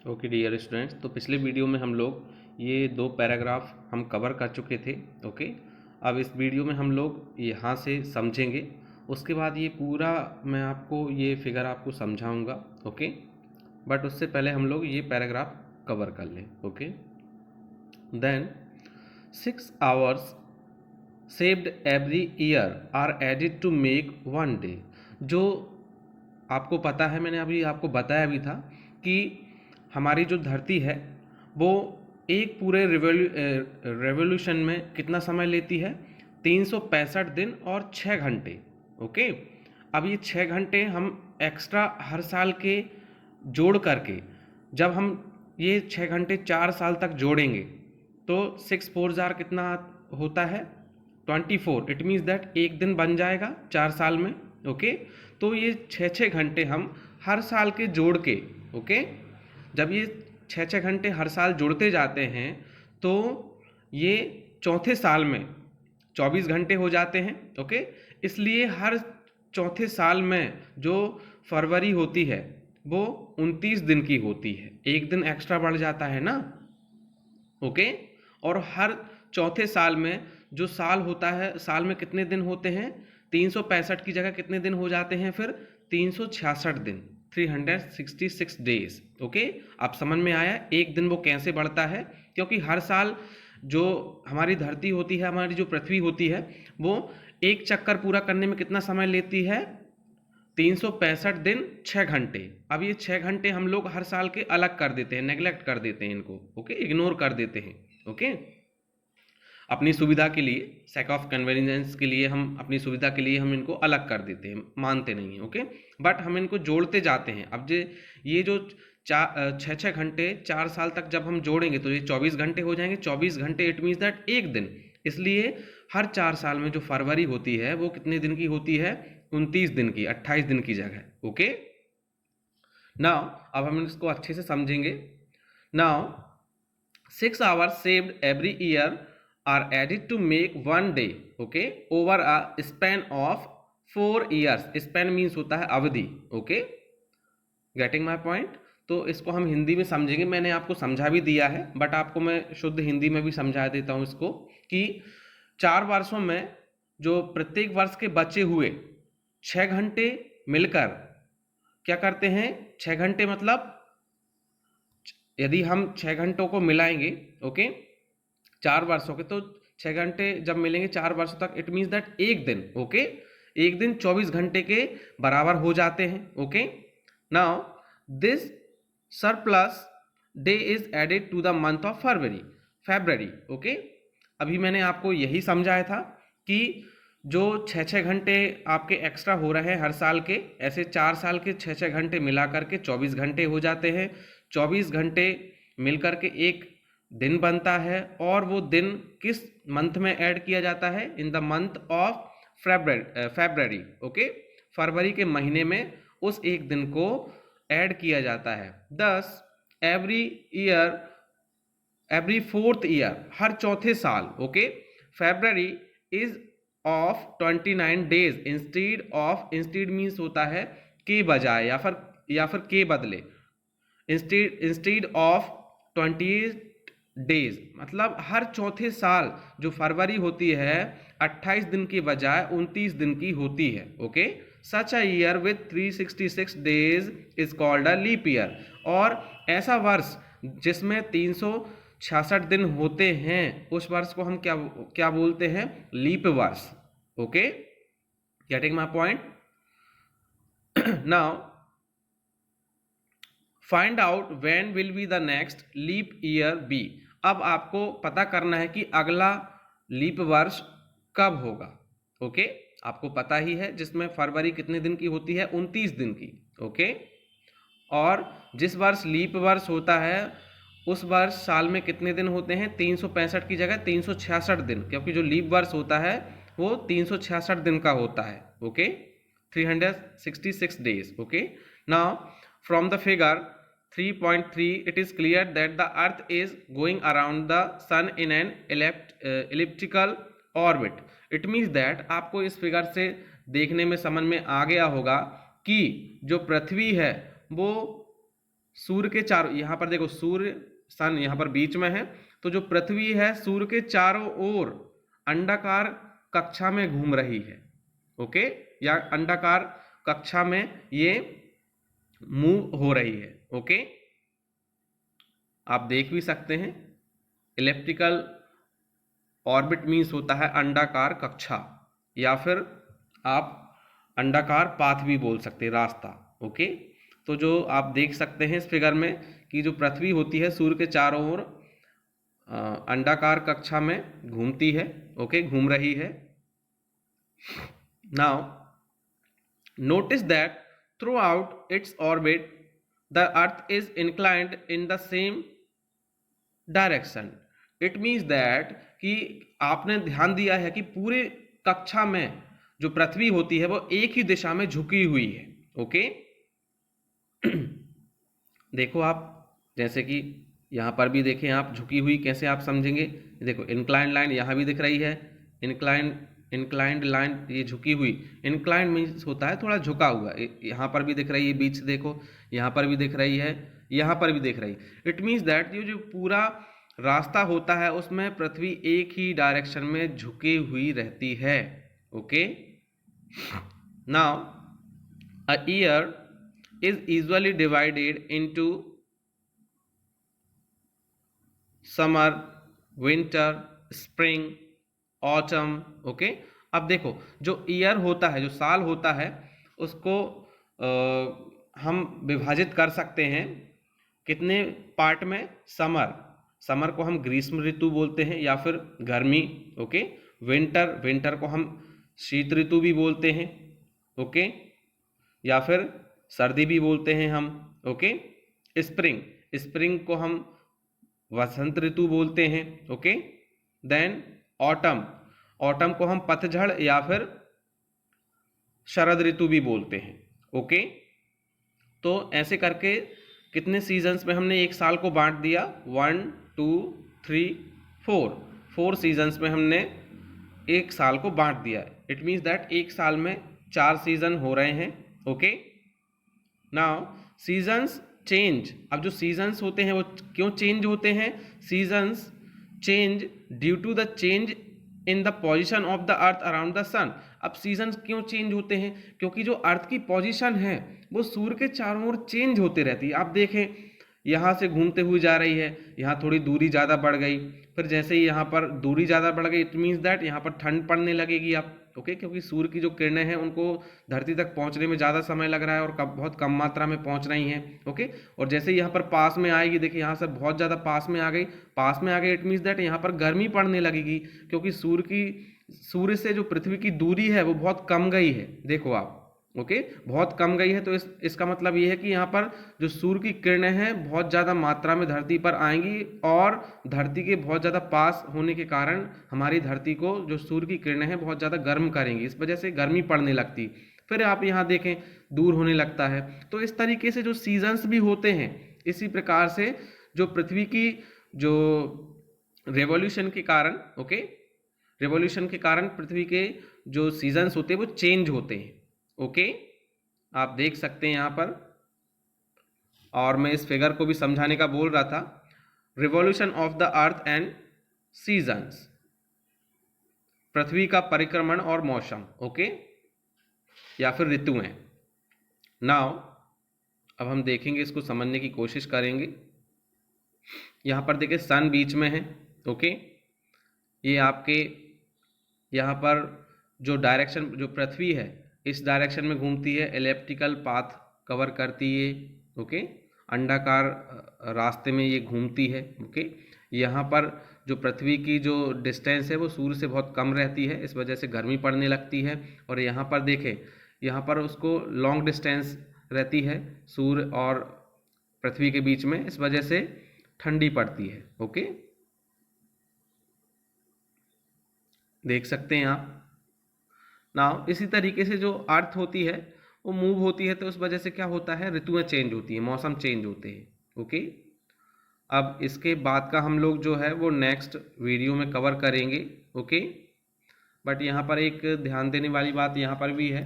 Okay dear students, तो पिछले video में हम लोग ये दो पैराग्राफ हम कवर कर चुके थे। ओके, अब इस वीडियो में हम लोग यहाँ से समझेंगे। उसके बाद ये पूरा मैं आपको ये फिगर आपको समझाऊंगा। ओके, बट उससे पहले हम लोग ये पैराग्राफ कवर कर लें। Okay, then 6 hours saved every year are added to make one day। जो आपको पता है, मैंने अभी आपको बताया भी था कि हमारी जो धरती है वो एक पूरे रेवोल्यूशन में कितना समय लेती है, 365 दिन और 6 घंटे। ओके, अब ये 6 घंटे हम एक्स्ट्रा हर साल के जोड़ करके जब हम ये 6 घंटे 4 साल तक जोड़ेंगे तो 6 4 कितना होता है, 24। इट मीन्स दैट एक दिन बन जाएगा 4 साल में। ओके, तो ये 6 घंटे हम हर साल के जोड़ के, ओके, जब ये 6 घंटे हर साल जुड़ते जाते हैं तो ये चौथे साल में 24 घंटे हो जाते हैं। ओके, इसलिए हर चौथे साल में जो फरवरी होती है वो 29 दिन की होती है, एक दिन एक्स्ट्रा बढ़ जाता है ना। ओके, और हर चौथे साल में जो साल होता है, साल में कितने दिन होते हैं, 365 की जगह कितने दिन हो जाते हैं फिर, 366 दिन, 366 डेज। ओके, आप समझ में आया एक दिन वो कैसे बढ़ता है, क्योंकि हर साल जो हमारी धरती होती है, हमारी जो पृथ्वी होती है, वो एक चक्कर पूरा करने में कितना समय लेती है, 365 दिन 6 घंटे। अब ये 6 घंटे हम लोग हर साल के अलग कर देते हैं, नेग्लेक्ट कर देते हैं इनको। ओके, इग्नोर कर देते हैं। ओके, अपनी सुविधा के लिए, सेक ऑफ कन्वीनियंस के लिए, हम अपनी सुविधा के लिए हम इनको अलग कर देते हैं, मानते नहीं हैं। ओके, बट हम इनको जोड़ते जाते हैं। अब ये जो 6 घंटे 4 साल तक जब हम जोड़ेंगे तो ये 24 घंटे हो जाएंगे। 24 घंटे इट मीन्स दैट एक दिन। इसलिए हर 4 साल में जो फरवरी होती है वो कितने दिन की होती है, 29 दिन की, 28 दिन की जगह। ओके, नाउ अब हम इसको अच्छे से समझेंगे। Now 6 hours saved every year are added to make one day, okay, over a span of 4 years। span means होता है अवधि। Okay, getting my point. तो इसको हम हिंदी में समझेंगे, मैंने आपको समझा भी दिया है बट आपको मैं शुद्ध हिंदी में भी समझा देता हूँ इसको, कि 4 वर्षों में जो प्रत्येक वर्ष के बचे हुए 6 घंटे मिलकर क्या करते हैं, 6 घंटे मतलब यदि हम 6 घंटों को मिलाएंगे, ओके, 4 वर्षों के, तो 6 घंटे जब मिलेंगे 4 वर्षों तक, इट मीन्स दैट एक दिन, ओके, एक दिन 24 घंटे के बराबर हो जाते हैं। Okay, now this surplus day is added to the month of February. Okay, अभी मैंने आपको यही समझाया था कि जो 6 घंटे आपके एक्स्ट्रा हो रहे हैं हर साल के, ऐसे 4 साल के 6 घंटे मिला करके 24 घंटे हो जाते हैं। 24 घंटे मिलकर के एक दिन बनता है, और वो दिन किस मंथ में ऐड किया जाता है, in the month of February. Okay, फरवरी के महीने में उस एक दिन को ऐड किया जाता है। दस every year, every 4th year, हर चौथे साल, okay, February is of 29 days instead of, instead means होता है के बजाय या फिर के बदले, इंस्टीड ऑफ 28 डेज, मतलब हर चौथे साल जो फरवरी होती है 28 दिन की बजाय 29 दिन की होती है। Okay, such a year with 366 days is called a leap year. और ऐसा वर्ष जिसमें 366 दिन होते हैं, उस वर्ष को हम क्या बोलते हैं, लीप वर्ष। Okay, getting my point. Now find out when will be the next leap year be. अब आपको पता करना है कि अगला लीप वर्ष कब होगा। ओके, आपको पता ही है, जिसमें फरवरी कितने दिन की होती है, 29 दिन की। ओके, और जिस वर्ष लीप वर्ष होता है उस वर्ष साल में कितने दिन होते हैं, 365 की जगह 366 दिन, क्योंकि जो लीप वर्ष होता है वो 366 दिन का होता है। Okay, 366 days. Okay, now from the figure 3.3 it is clear that the earth is going around the sun in an elliptical orbit। it means that आपको इस फिगर से देखने में समझ में आ गया होगा कि जो पृथ्वी है वो सूर्य के चारों, यहाँ पर देखो सूर्य सन यहाँ पर बीच में है, तो जो पृथ्वी है सूर्य के चारों ओर अंडाकार कक्षा में घूम रही है। ओके, या अंडाकार कक्षा में ये मूव हो रही है। ओके, आप देख भी सकते हैं इलेप्टिकल ऑर्बिट मीन्स होता है अंडाकार कक्षा, या फिर आप अंडाकार पाथ भी बोल सकते हैं, रास्ता। ओके, तो जो आप देख सकते हैं इस फिगर में कि जो पृथ्वी होती है सूर्य के चारों ओर अंडाकार कक्षा में घूमती है। ओके, घूम रही है। Now notice that through out its orbit the earth is inclined in the same direction. It means that कि आपने ध्यान दिया है कि पूरे कक्षा में जो पृथ्वी होती है वो एक ही दिशा में झुकी हुई है। ओके, देखो आप, जैसे कि यहाँ पर भी देखें आप, झुकी हुई कैसे आप समझेंगे। देखो इंक्लाइंड लाइन यहाँ भी दिख रही है, इंक्लाइंड लाइन ये झुकी हुई। इंक्लाइंड मीन्स होता है थोड़ा झुका हुआ, यहाँ पर भी दिख रही है, बीच से देखो यहाँ पर भी दिख रही है, यहाँ पर भी दिख रही है। इट मीन्स दैट ये जो पूरा रास्ता होता है उसमें पृथ्वी एक ही डायरेक्शन में झुकी हुई रहती है। Okay, now a year is usually divided into summer, winter, spring, autumn. Okay, अब देखो जो ईयर होता है, जो साल होता है, उसको हम विभाजित कर सकते हैं कितने पार्ट में। समर को हम ग्रीष्म ऋतु बोलते हैं या फिर गर्मी। ओके, विंटर को हम शीत ऋतु भी बोलते हैं। ओके, या फिर सर्दी भी बोलते हैं हम। ओके, स्प्रिंग को हम वसंत ऋतु बोलते हैं। ओके, देन ऑटम को हम पतझड़ या फिर शरद ऋतु भी बोलते हैं। ओके, तो ऐसे करके कितने सीजन्स में हमने एक साल को बांट दिया, 1 2 3 4 सीजन्स में हमने एक साल को बांट दिया। इट मीन्स दैट एक साल में 4 सीजन हो रहे हैं। Okay, now seasons change. अब जो सीजन्स होते हैं वो क्यों चेंज होते हैं? Seasons change due to the change in the position of the earth around the sun. अब सीजन्स क्यों चेंज होते हैं? क्योंकि जो अर्थ की पोजीशन है वो सूर्य के चारों ओर चेंज होते रहती है। आप देखें यहाँ से घूमते हुए जा रही है, यहाँ थोड़ी दूरी ज़्यादा बढ़ गई, फिर जैसे ही यहाँ पर दूरी ज़्यादा बढ़ गई, इट मीन्स दैट यहाँ पर ठंड पड़ने लगेगी आप। ओके, क्योंकि सूर्य की जो किरणें हैं उनको धरती तक पहुँचने में ज़्यादा समय लग रहा है और बहुत कम मात्रा में पहुँच रही हैं। ओके, और जैसे ही यहाँ पर पास में आएगी, देखिए यहाँ से बहुत ज़्यादा पास में आ गई, इट मीन्स दैट यहाँ पर गर्मी पड़ने लगेगी, क्योंकि सूर्य से जो पृथ्वी की दूरी है वो बहुत कम गई है। देखो आप, ओके, बहुत कम गई है, तो इसका मतलब ये है कि यहाँ पर जो सूर्य की किरणें हैं बहुत ज़्यादा मात्रा में धरती पर आएंगी और धरती के बहुत ज़्यादा पास होने के कारण हमारी धरती को जो सूर्य की किरणें हैं बहुत ज़्यादा गर्म करेंगी, इस वजह से गर्मी पड़ने लगती। फिर आप यहाँ देखें दूर होने लगता है। तो इस तरीके से जो सीजन्स भी होते हैं, इसी प्रकार से जो पृथ्वी की जो रेवोल्यूशन के कारण, ओके, रेवोल्यूशन के कारण पृथ्वी के जो सीजन्स होते हैं वो चेंज होते हैं। ओके, आप देख सकते हैं यहाँ पर, और मैं इस फिगर को भी समझाने का बोल रहा था। Revolution of the earth and seasons, पृथ्वी का परिक्रमण और मौसम। ओके, या फिर ऋतुएं। नाउ अब हम देखेंगे, इसको समझने की कोशिश करेंगे। यहाँ पर देखिए सन बीच में है। ओके, ये आपके यहाँ पर जो डायरेक्शन, जो पृथ्वी है इस डायरेक्शन में घूमती है, एलिप्टिकल पाथ कवर करती है। ओके, अंडाकार रास्ते में ये घूमती है। ओके, यहाँ पर जो पृथ्वी की जो डिस्टेंस है वो सूर्य से बहुत कम रहती है, इस वजह से गर्मी पड़ने लगती है। और यहाँ पर देखें, यहाँ पर उसको लॉन्ग डिस्टेंस रहती है सूर्य और पृथ्वी के बीच में, इस वजह से ठंडी पड़ती है। ओके, देख सकते हैं आप। नाउ इसी तरीके से जो अर्थ होती है वो मूव होती है, तो उस वजह से क्या होता है, ऋतुएं चेंज होती हैं, मौसम चेंज होते हैं। ओके, अब इसके बाद का हम लोग जो है वो नेक्स्ट वीडियो में कवर करेंगे। ओके, बट यहाँ पर एक ध्यान देने वाली बात यहाँ पर भी है,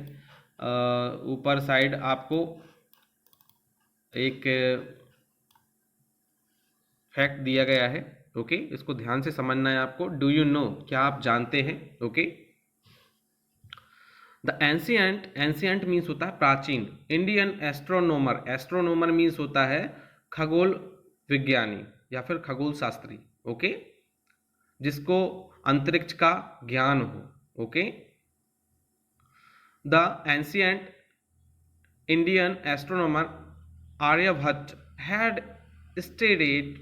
ऊपर साइड आपको एक फैक्ट दिया गया है। ओके, इसको ध्यान से समझना है आपको। डू यू नो, क्या आप जानते हैं? ओके, द एंशियंट मीन्स होता है प्राचीन। इंडियन एस्ट्रोनोमर, एस्ट्रोनोमर मीन्स होता है खगोल विज्ञानी या फिर खगोल शास्त्री। ओके, जिसको अंतरिक्ष का ज्ञान हो। Okay, the ancient Indian astronomer Aryabhata had stated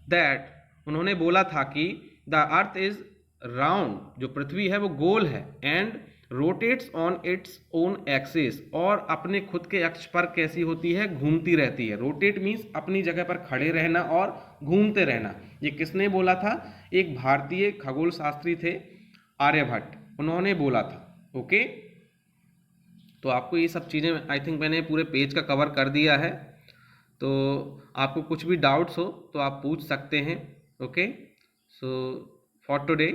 that, उन्होंने बोला था कि द अर्थ इज राउंड, जो पृथ्वी है वो गोल है, and rotates on its own axis, और अपने खुद के अक्ष पर कैसी होती है? घूमती रहती है। रोटेट मीन्स अपनी जगह पर खड़े रहना और घूमते रहना। ये किसने बोला था? एक भारतीय खगोल शास्त्री थे आर्यभट्ट, उन्होंने बोला था। ओके, तो आपको ये सब चीज़ें आई थिंक मैंने पूरे पेज का कवर कर दिया है। तो आपको कुछ भी डाउट्स हो तो आप पूछ सकते हैं। Okay, so for today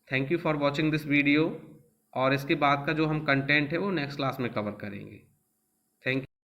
thank you for watching this video, और इसके बाद का जो हम कंटेंट है वो नेक्स्ट क्लास में कवर करेंगे।